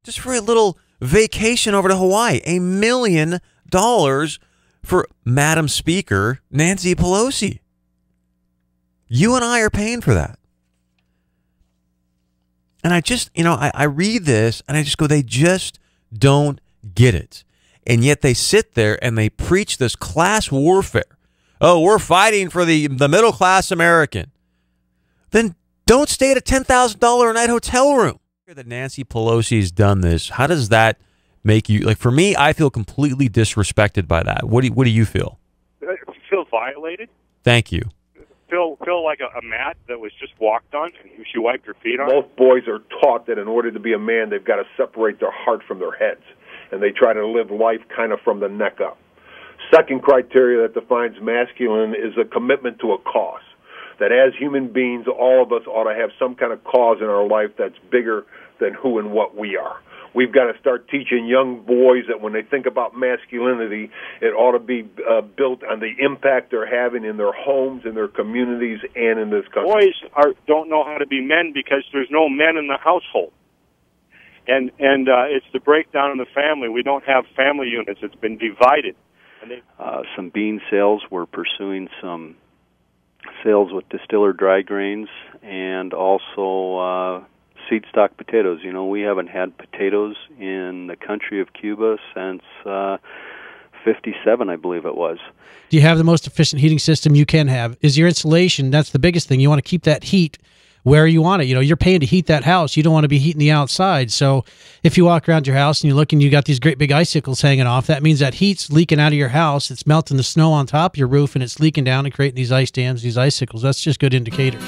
just for a little vacation over to Hawaii. $1 million for Madam Speaker Nancy Pelosi. You and I are paying for that. And I just, I read this and I just go, they just don't get it. And yet they sit there and they preach this class warfare. Oh, we're fighting for the middle class American. Then don't stay at a $10,000 a night hotel room. That Nancy Pelosi's done this. How does that make you, like, for me, I feel completely disrespected by that. What do you feel? I feel violated. Thank you. Feel like a mat that was just walked on and she wiped her feet on. Most boys are taught that in order to be a man, they've got to separate their heart from their heads, and they try to live life kind of from the neck up. Second criteria that defines masculine is a commitment to a cause. That as human beings, all of us ought to have some kind of cause in our life that's bigger than who and what we are. We've got to start teaching young boys that when they think about masculinity, it ought to be built on the impact they're having in their homes, in their communities, and in this country. Boys don't know how to be men because there's no men in the household. And it's the breakdown in the family. We don't have family units. It's been divided. Some bean sales. We're pursuing some sales with distiller dry grains and also seed stock potatoes. We haven't had potatoes in the country of Cuba since 57, I believe it was. Do you have the most efficient heating system you can have? Is your insulation, that's the biggest thing. You want to keep that heat where you want it. You're paying to heat that house. You don't want to be heating the outside. So if you walk around your house and you look and you got these great big icicles hanging off, that means that heat's leaking out of your house. It's melting the snow on top of your roof and it's leaking down and creating these ice dams, these icicles. That's just good indicators.